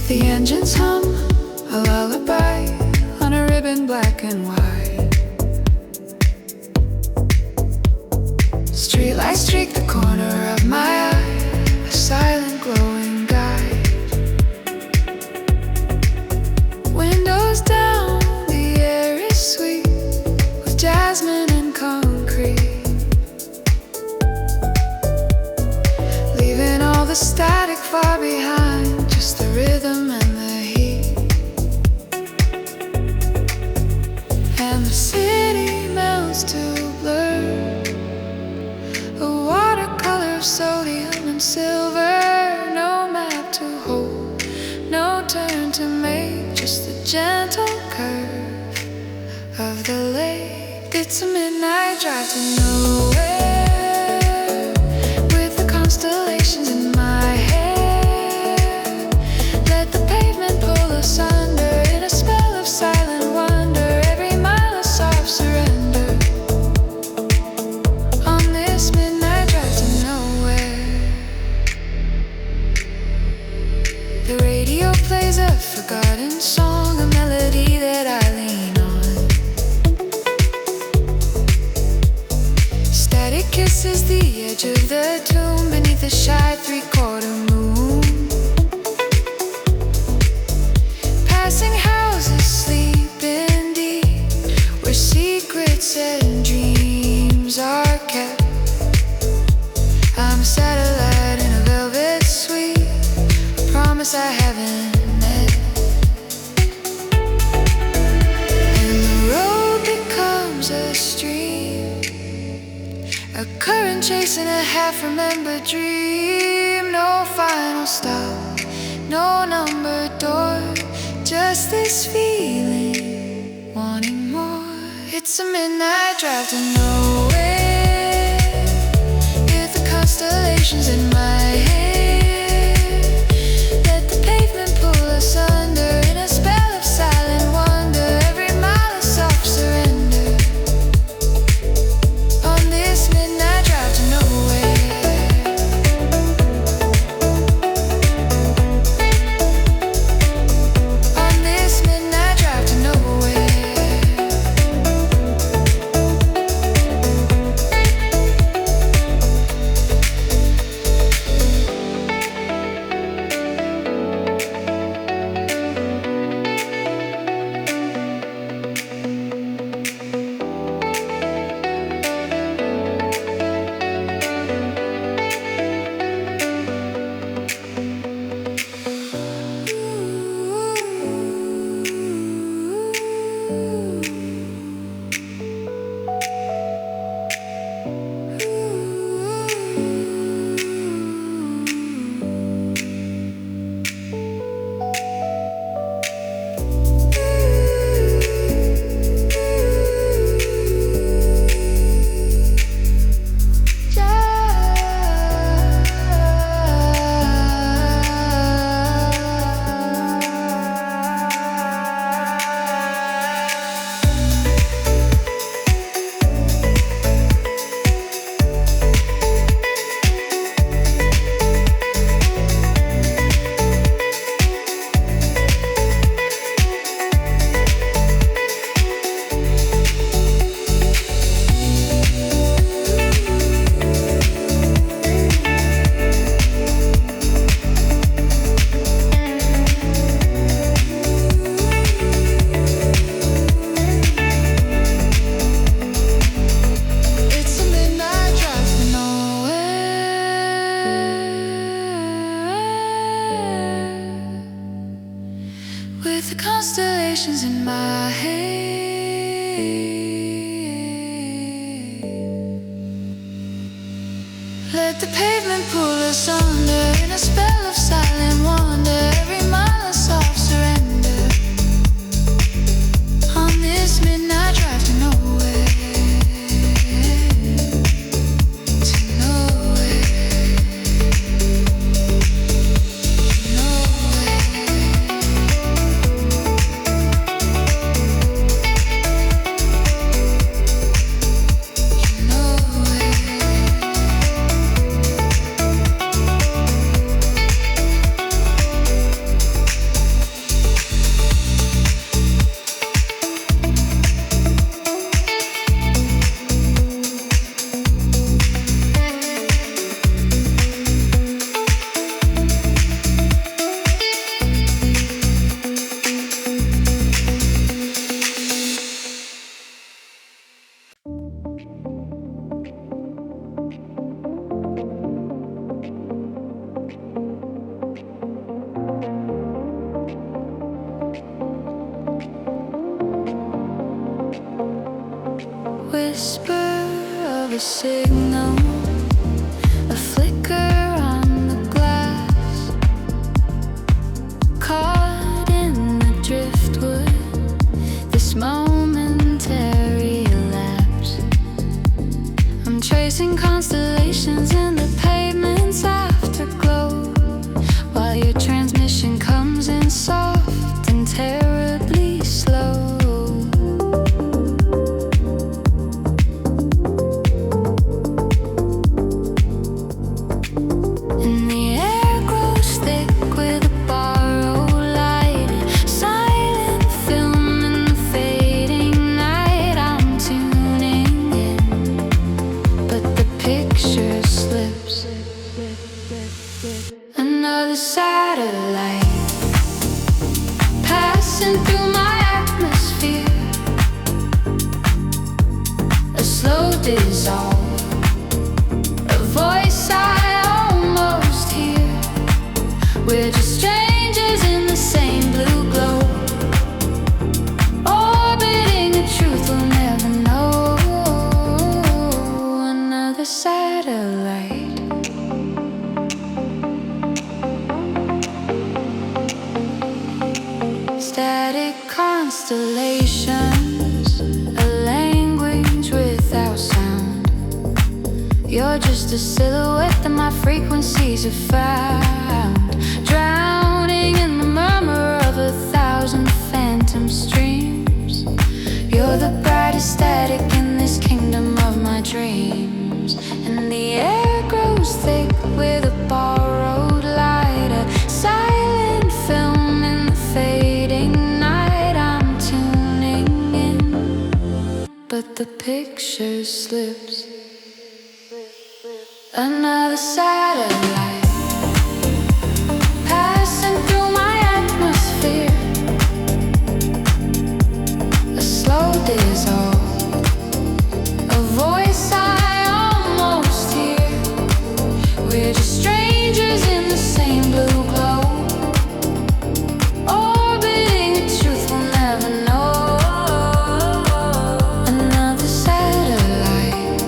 The engines hum a lullaby on a ribbon black and white. Streetlights streak the corner of my eye, a silent glowing guide. Windows down, the air is sweet with jasmine and concrete, leaving all the static far behind, just the rhythm and the heat. And the city melts to blur, a watercolor of sodium and silver. No map to hold, no turn to make, just the gentle curve of the lake. It's a midnight drive to nowhere, with the constellations in my head. Let the pavement pull us under, in a spell of silent wonder. Every mile a soft surrender, on this midnight drive to nowhere. The radio plays a forgotten song, a melody that I lean on. Static kisses the edge of the tomb beneath a shy three-quarter moon. Passing houses sleeping deep, where secrets and dreams are kept. I'm a satellite in a velvet suite, a promise I haven't met. And the road becomes a stream, a current chasing a half-remembered dream. No final stop, no numbered door, just this feeling, wanting more. It's a midnight drive to nowhere, with the constellations in my head. Let the pavement pull us under, in a spell of silent wonder. Every mile a soft surrender, on this midnight drive to nowhere. On this midnight drive to nowhere. With the constellations in my head, let the pavement pull us under, in a spell of silent wonder. Every mile a soft surrender, on this midnight drive to nowhere. To nowhere. signal, a flicker on the glass, caught in the driftwood, this momentary lapse. I'm tracing constellations in the pavement's afterglow, while your transmission comes in soft and terribly slow. Another satellite passing through my atmosphere, a slow dissolve, a voice I almost hear. We're just strangers in the same blue glow, orbiting a truth we'll never know. Another satellite. Static constellations, a language without sound. You're just a silhouette that my frequencies have found, drowning in the murmur of 1,000 phantom streams. You're the brightest static in this kingdom of my dreams. And the air grows thick with a borrowed light, a silent film in the fading night. I'm tuning in, but the picture slips. Another satellite passing through my atmosphere, a slow dissolve, a voice I almost hear. We're just strangers in the same blue glow, orbiting a truth we'll never know. Another satellite.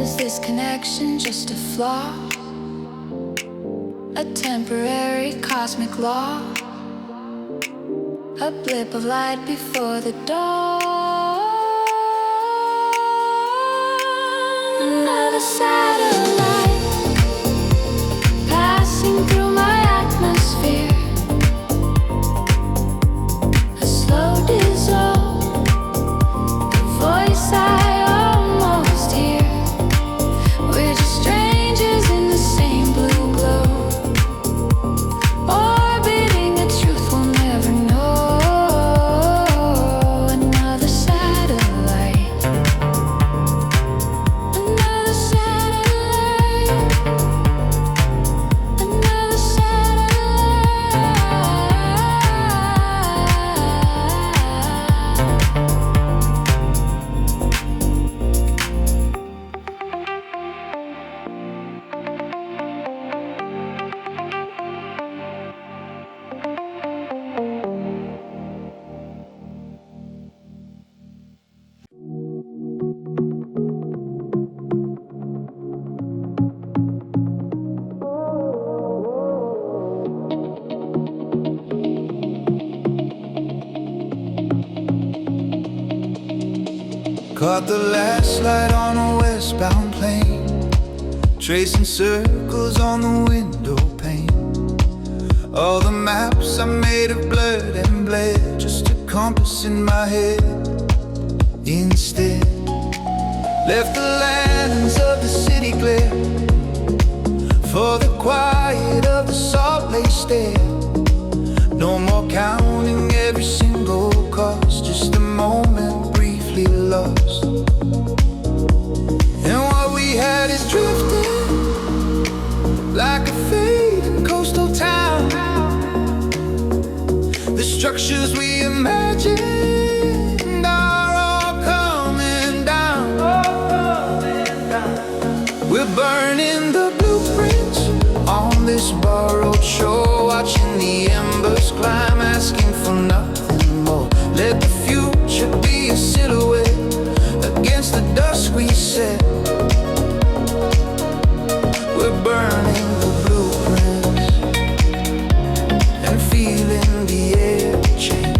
Is this connection just a flaw? A temporary cosmic law? A blip of light before the dawn? Another satellite passing through my atmosphere, a slow dissolve, the voice I almost hear. We're just strangers in the same blue glow, orbiting a truth we'll never know. Another satellite, another satellite. Caught the last light on a westbound plane, tracing circles on the window pane. All the maps I made of blood and bled, just a compass in my head. Instead, left the lands of the city glare for the quiet of the Salt Lake Stair. No more counting every single cost, just a moment briefly lost. And what we had is drifting like a fading coastal town. The structures we imagined are all coming down. We're burning the blueprints on this borrowed shore, watching the embers climb, asking for nothing more. Let the future be a silhouette against the dust we set. We're burning the blueprints and feeling the air change.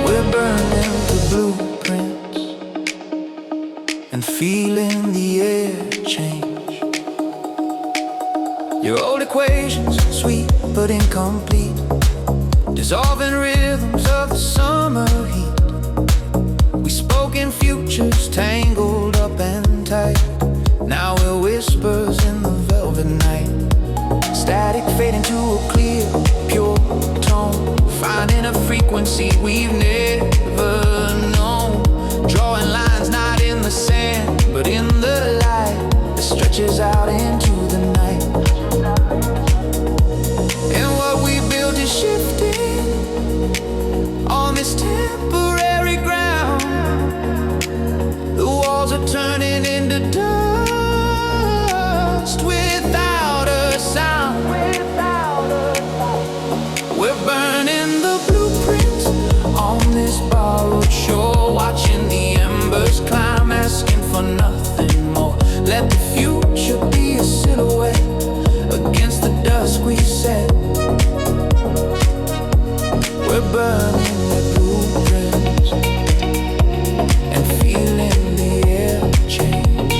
We're burning the blueprints and feeling the air change. Your old equations, sweet but incomplete, dissolving rhythms of the summer heat. We spoke in futures, tangled up and tight. Now we're whispers in the velvet night. Static fading to a clear, pure tone, finding a frequency we've never known. Drawing lines not in the sand, but in the light that stretches out into the night. And what we build is shifting on this temporary ground. The walls are turning into dust without a sound. We're burning the blueprints on this borrowed shore, watching the embers climb, asking for nothing more. Let the future be a silhouette against the dust we set. We're burning the blueprints and feeling the air change.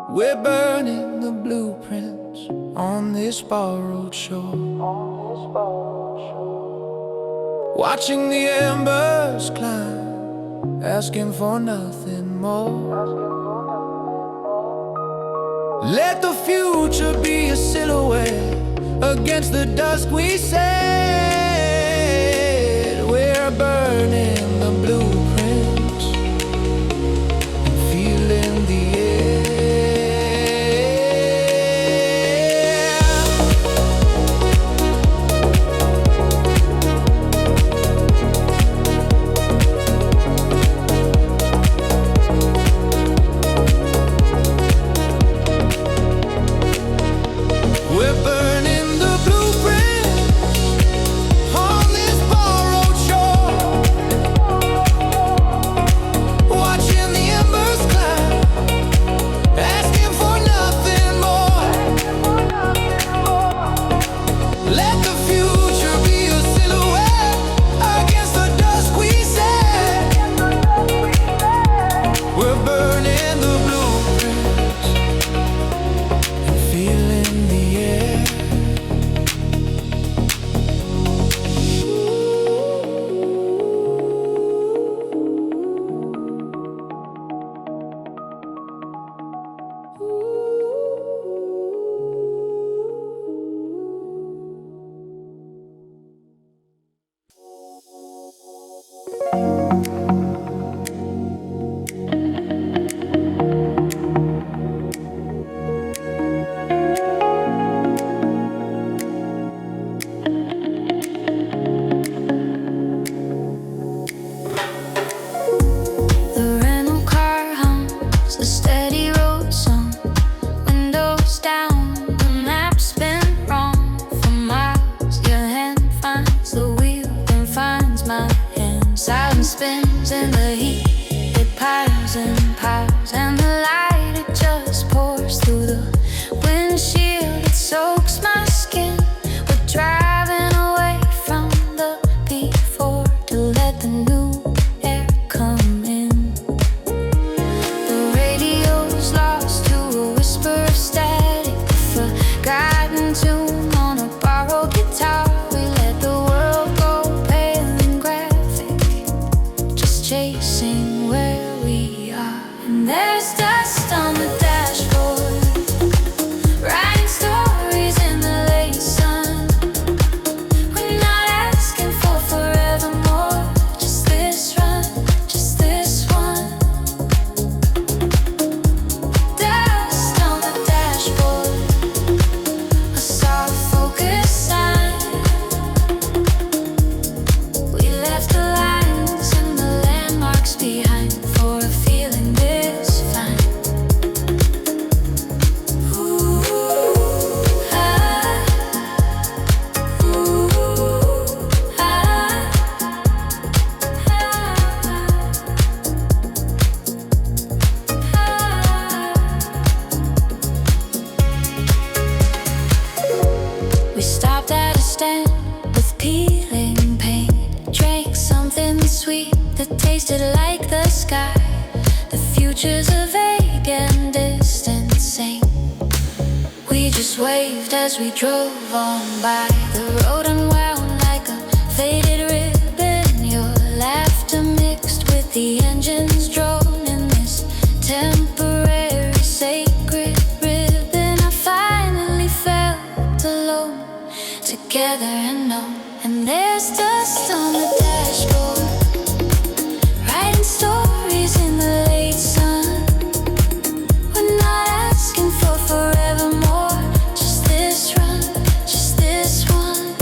We're burning the blueprints on this borrowed shore, watching the embers climb, asking for nothing more. Let the future be a silhouette against the dusk we set. We're burning the blueprints and feeling the air. We're burning the blueprints on this borrowed shore, We stopped at a stand with peeling paint, drank something sweet that tasted like the sky. The futures are vague and distancing. We just waved as we drove on by. The road unwound like a faded ribbon. Your laughter mixed with the engine's drone in this temporary sacred ribbon. I finally felt alone, together and known. And there's dust on the dashboard, writing stories in the late sun. We're not asking for forevermore, just this run, just this one.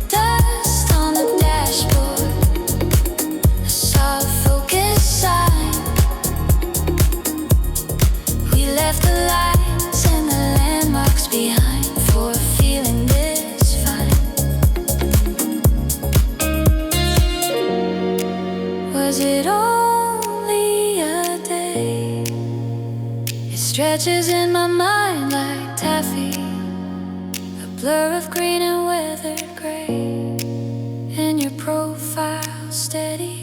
Dust on the dashboard, a soft focus sign. We left the lights and the landmarks behind for a feeling this fine. Was it only a day? It stretches in my mind like taffy, a blur of green and weathered gray. And your profile steady,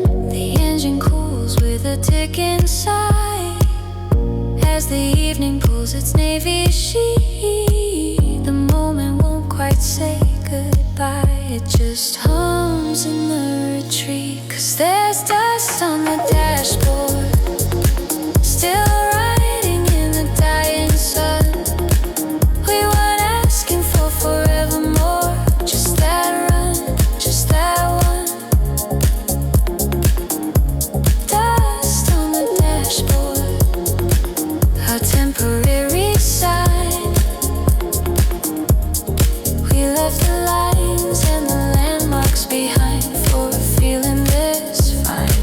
the engine cools with a tick inside. As the evening pulls its navy sheet, the moment won't quite say goodbye. It just hums in the retreat. 'Cause there's dust on the dashboard, still riding in the dying sun. We weren't asking for forevermore, just that run, just that one. Dust on the dashboard, a temporary sign. We left the lines and the landmarks behind for a feeling this fine.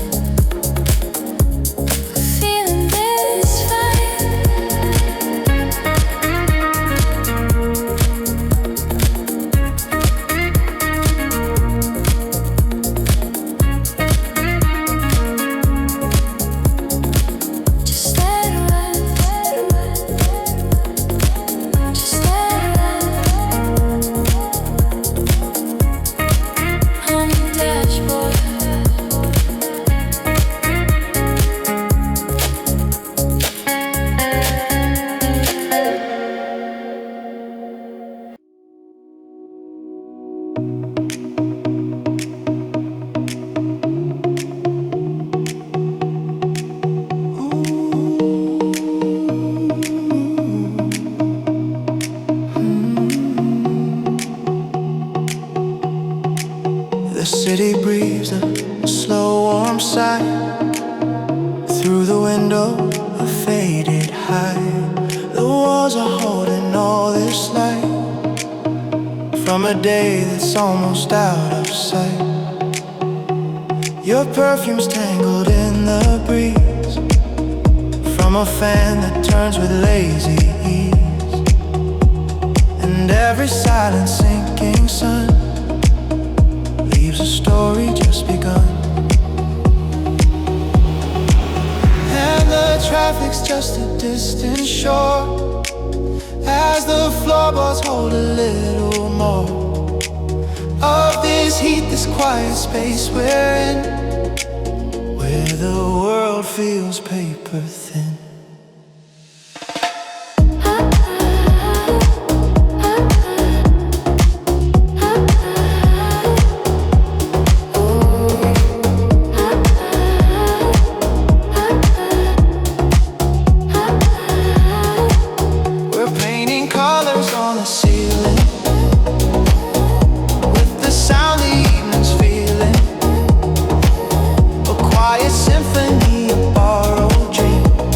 A feeling this fine. Just let it run, just let it run. On the dashboard, the city breathes a slow warm sigh. Through the window a faded high. The walls are holding all this light from a day that's almost out of sight. Your perfume's tangled in the breeze from a fan that turns with lazy ease. And every silent sinking sun leaves a story just begun. And the traffic's just a distant shore as the floorboards hold a little more of this heat, this quiet space we're in, where the world feels paper thin. We're painting colors on the ceiling with the sound the evening's feeling, a quiet symphony of borrowed dreams.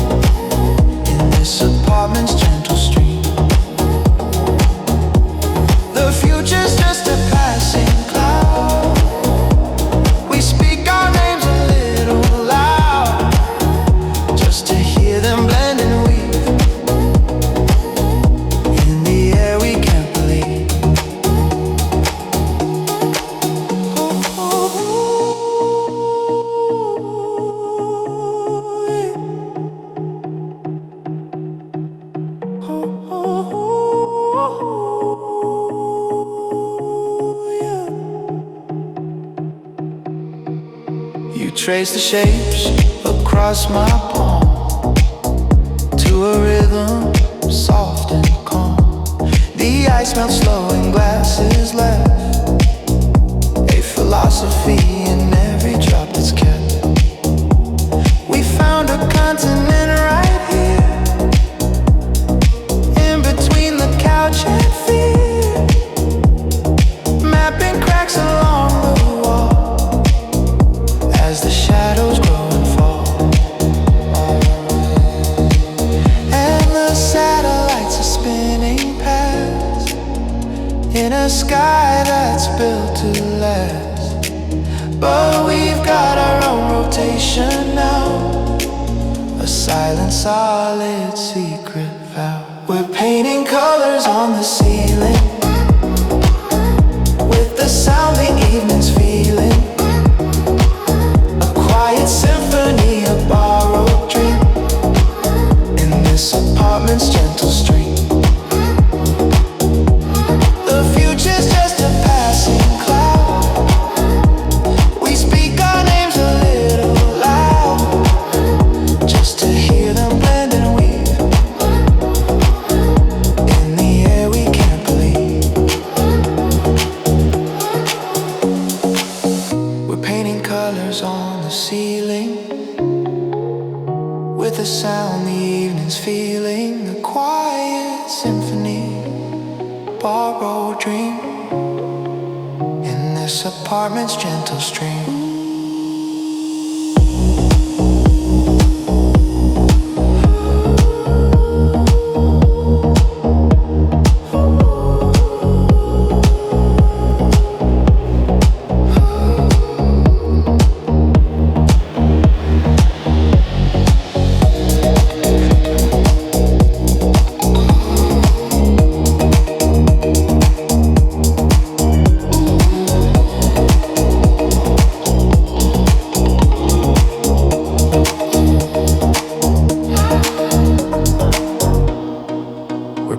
trace the shapes across my palm to a rhythm soft and calm. The ice melts slow and glasses left a philosophy in every drop that's kept. We found a continent right here, in between the couch and fear, mapping cracks along the wall as the shadows grow and fall. And the satellites are spinning past in a sky that's built to last. But we've got our own rotation now, a silent, solid secret vow. We're painting colors on the ceiling, with the sound the evening's feeling. A quiet symphony, a borrowed dream, in this apartment's gentle stream. The future's just a passing cloud. We speak our names a little loud, just to hear them blend and weave in the air we can't believe. We're painting colors on the ceiling, with the sound the evening's feeling. A quiet symphony, borrowed dream, in this apartment's gentle stream.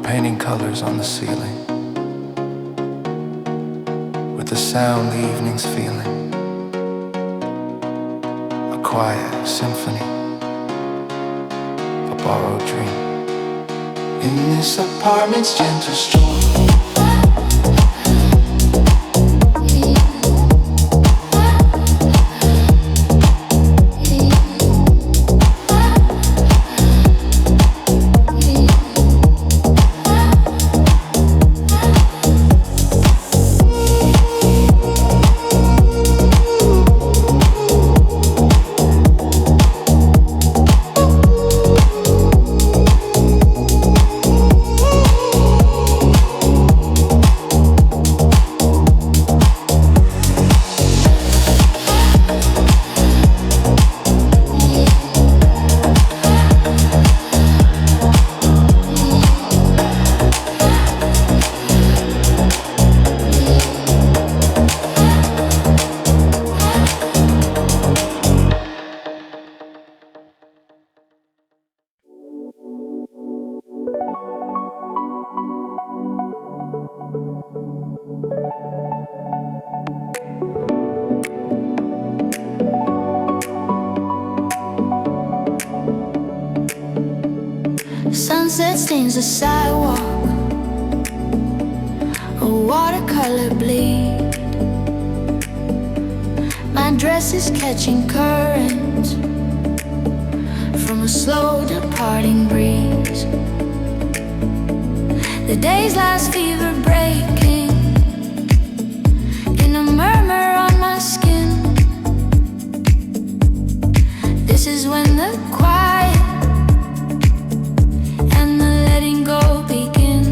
Painting colors on the ceiling, with the sound the evening's feeling. A quiet symphony, a borrowed dream, in this apartment's gentle storm. Sunset stains the sidewalk, a watercolor bleed. My dress is catching currents from a slow departing breeze. The days last fever breaking in a murmur on my skin. This is when the quiet and the letting go begin.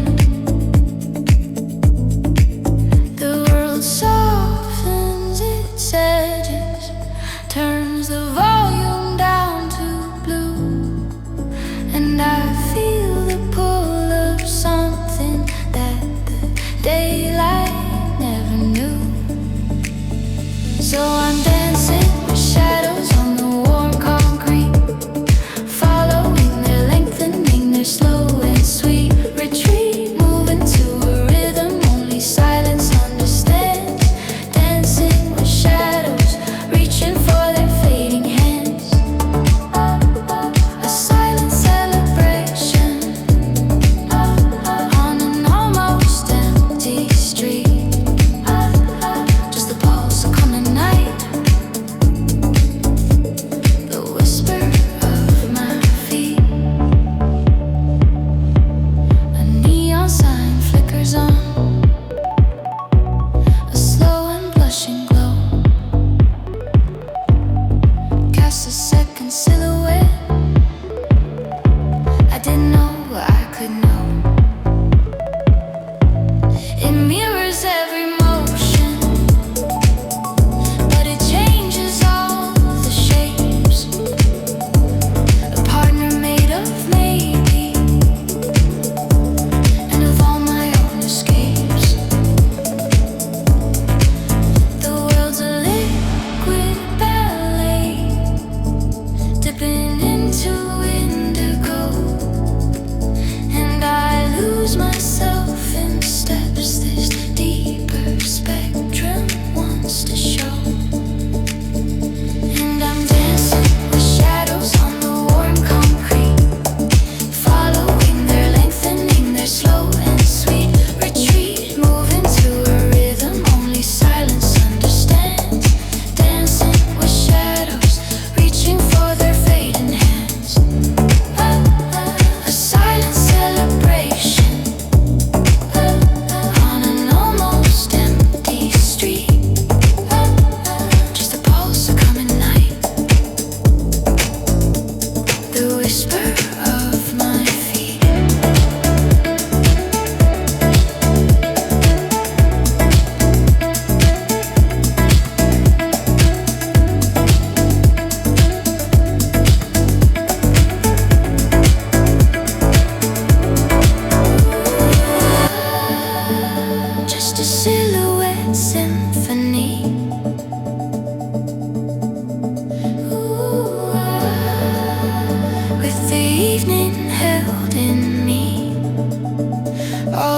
The world softens its edges, turns the volume down to blue, and I feel the pull of something that the daylight never knew. So I'm dancing with shadows on the warm concrete.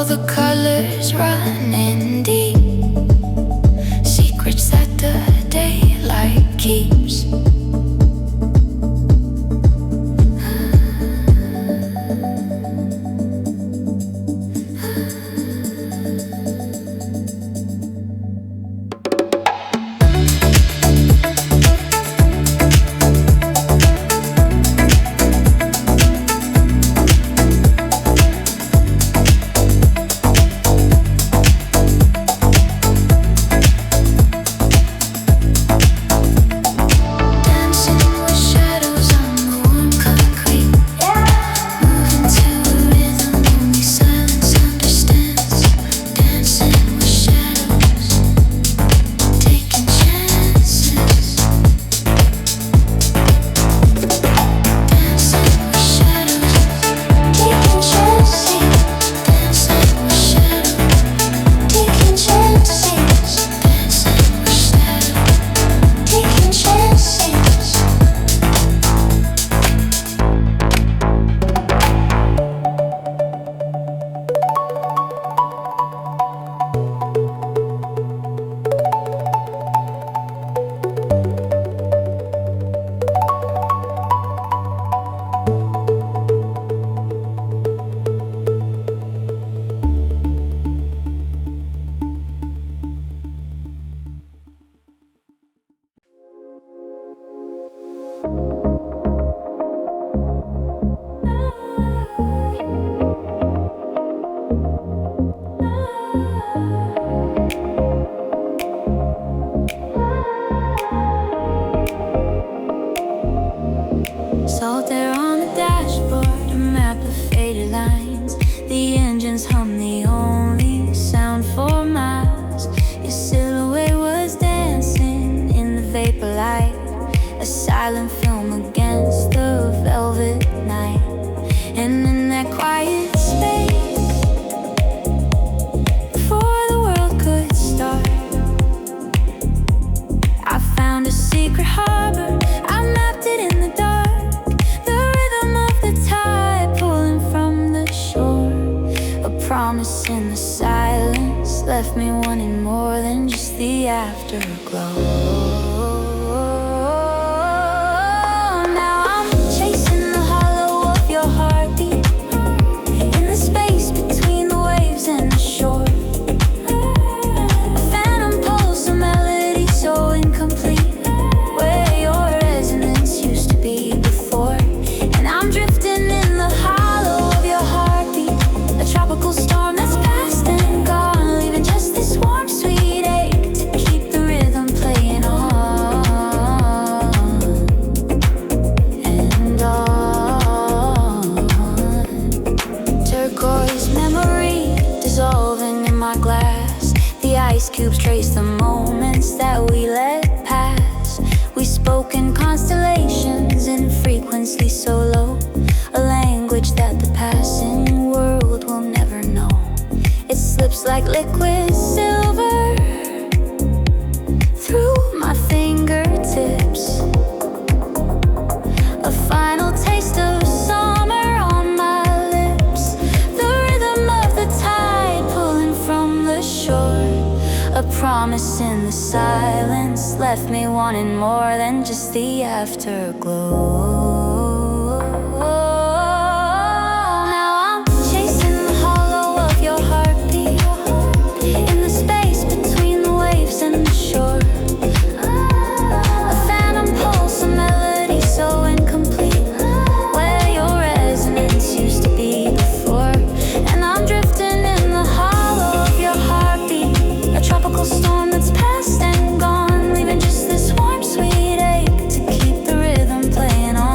all the colors running deep, secrets that the daylight keeps. Salt there on the dashboard, a map of faded lines. The engines hum the only sound for miles. Your silhouette was dancing in the vapor light, a silent film against the velvet night. And in that quiet space, before the world could start, I found a secret harbor. I mapped it in the dark, the rhythm of the tide pulling from the shore. A promise in the silence left me wanting more than just the afterglow. Now I'm chasing the hollow of your heartbeat in the space between the waves and the shore. A phantom pulse, a melody so incomplete, where your resonance used to be before. And I'm drifting in the hollow of your heartbeat, a tropical storm that's past and gone, leaving just this warm, sweet ache to keep the rhythm playing on and on. Turquoise memory dissolving in my glass. The ice cubes trace the moments that we let pass. We spoke in constellations in frequency so low, a language that the passing world will never know. It slips like liquid silver through my fingertips, a final taste of summer on my lips, the rhythm of the tide pulling from the shore. A promise in the silence left me wanting more than just the afterglow. Now I'm chasing the hollow of your heartbeat in the space between the waves and the shore. A phantom pulse, a melody so incomplete, where your resonance used to be before. And I'm drifting in the hollow of your heartbeat, a tropical storm that's past and gone, leaving just this warm, sweet ache to keep the rhythm playing on.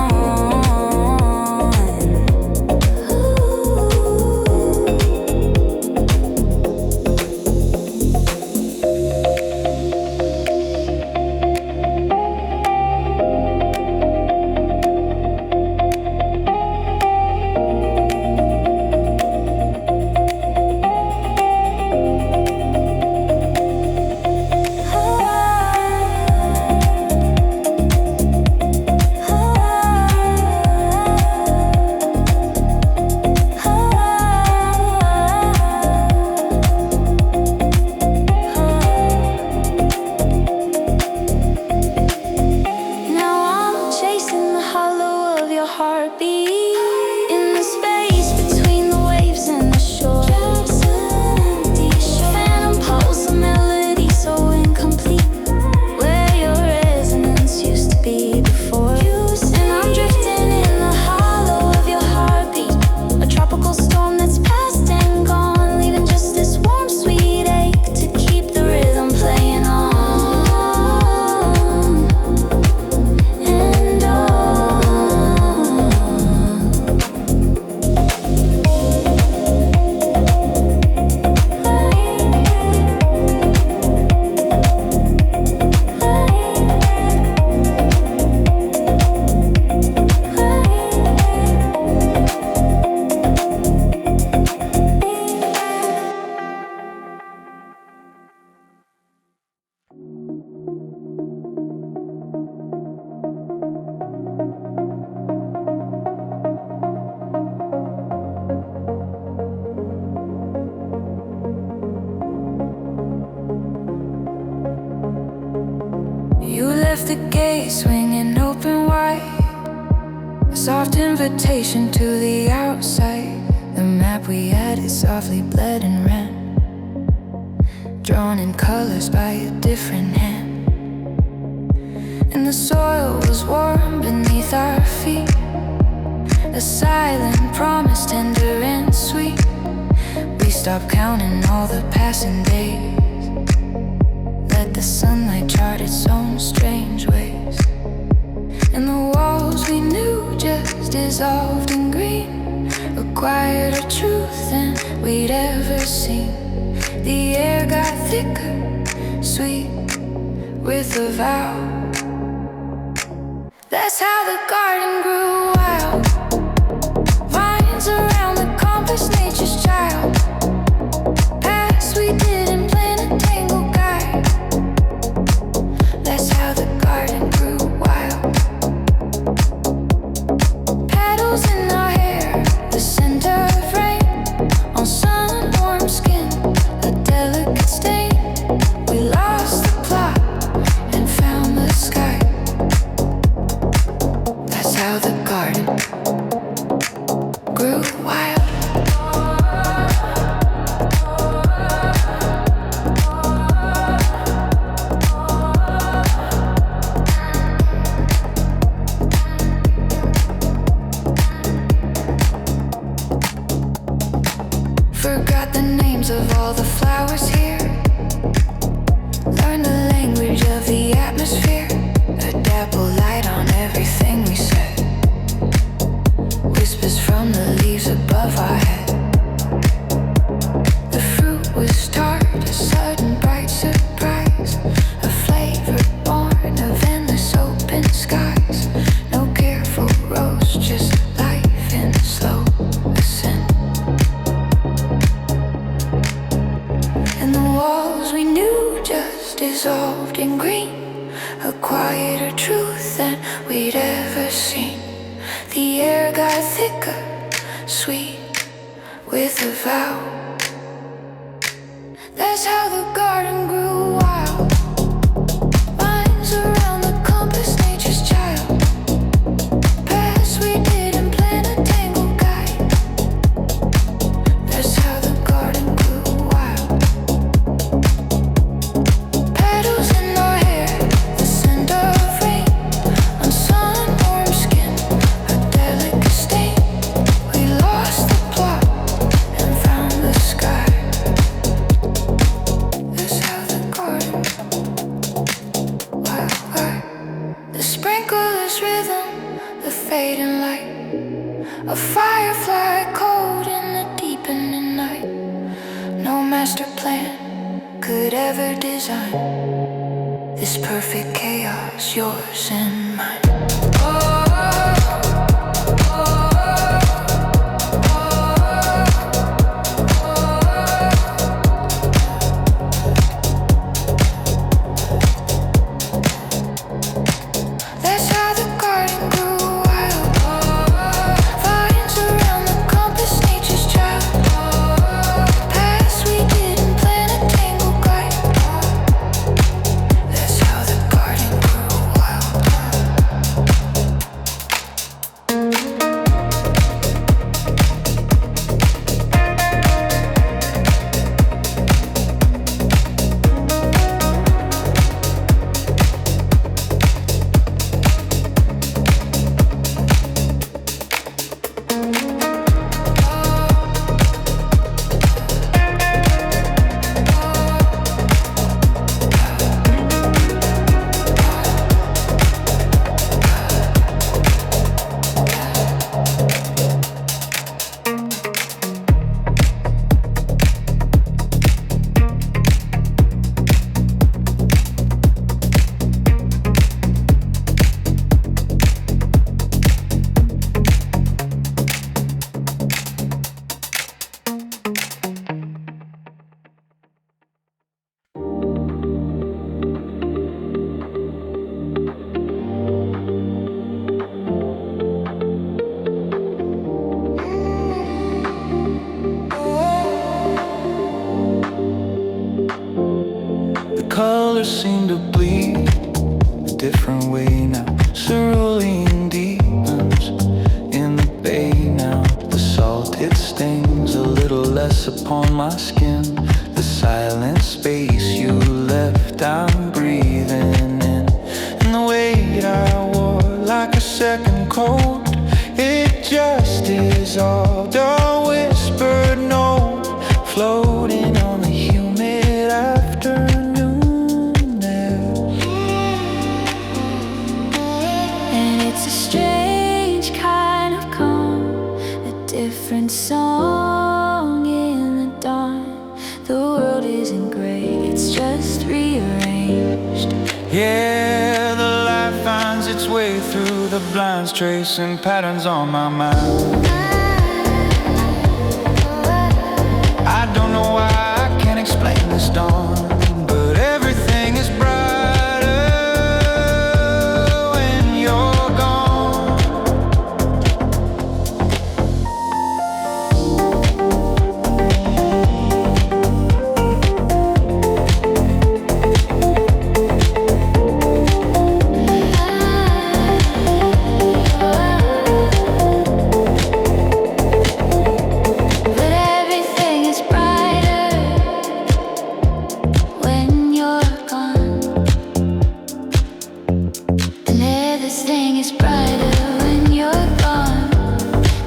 left the gate swinging open wide, a soft invitation to the outside. The map we added softly bled and ran, drawn in colors by a different hand. And the soil was warm beneath our feet, a silent promise, tender and sweet. We stopped counting all the passing days, let the sunlight chart its own strange ways. And the walls we knew just dissolved in green, a quieter truth than we'd ever seen. The air got thicker, sweet, with a vow. That's how the garden grew wild, vines around the compass, nature's child. Past we didn't plan a tangled guide. That's how the garden grew wild. Petals in our hair, the center of rain, on sun-warm skin, a delicate stain. We lost the plot and found the sky. That's how the garden grew wild. Forgot the names of all the flowers here, learned the language of the atmosphere, a dapple light on everything we said, whispers from the leaves above our head. The fruit was tart, a sudden bright surprise, a flavor born of endless open skies. No careful roast, just life in slow ascent. And the walls we knew just dissolved in green, a quieter truth than we'd ever seen. The air got thicker, sweet, with a vow. That's how the garden grew wild, vines around the compass, nature's child. Past we didn't plan a tangled guide. That's how the garden grew wild. Petals in our hair, the scent of rain, on sun-warm skin, a delicate stain. We lost the plot and found the sky. That's how the garden wild, wild. The sprinkler's rhythm, the fading light, a firefly cold in the deepening night. No master plan could ever design this perfect chaos, yours and mine. That's how the garden grew wild, vines around the compass, nature's child. Past we didn't plan a tangled guide. That's how the garden grew wild. colors seem to bleed a different different way now. Cerulean deepens in the bay now. The salt, it stings a little less upon my skin. The silent space you left, I'm breathing in. And the weight I wore like a second coat, it just dissolved, a whispered note floating on the humid afternoon air. And it's a strange kind of calm, a different song in the dawn. The world isn't great, it's just rearranged. Yeah, the light finds its way through the blinds, tracing patterns on my mind. I don't know why, I can't explain this dawn, but everything is brighter when you're gone. But everything is brighter when you're gone. And everything is brighter when you're gone.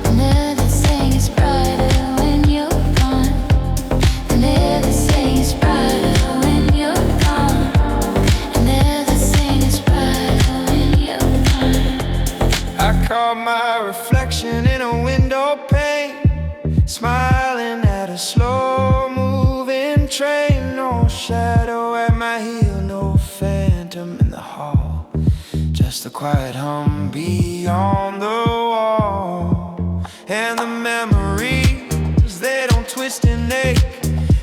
And everything is brighter when you're gone. And everything is brighter when you're gone. And everything is brighter when you're gone. I caught my reflection in a window pane, smiling at a slow-moving train. No shadow at my heel, no phantom in the hall, just a quiet hum beyond the wall. And the memories, they don't twist and ache,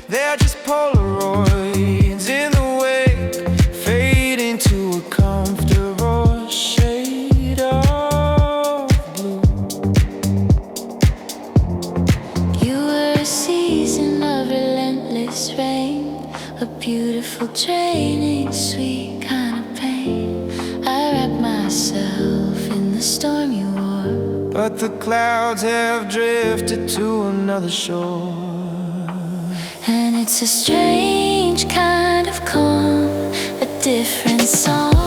they're just Polaroids in the wake, fading to a comfortable shade of blue. You were a season of relentless rain, a beautiful draining, sweet kind of pain. I wrapped myself in the storm you wore. But the clouds have drifted to another shore. And it's a strange kind of calm, a different song.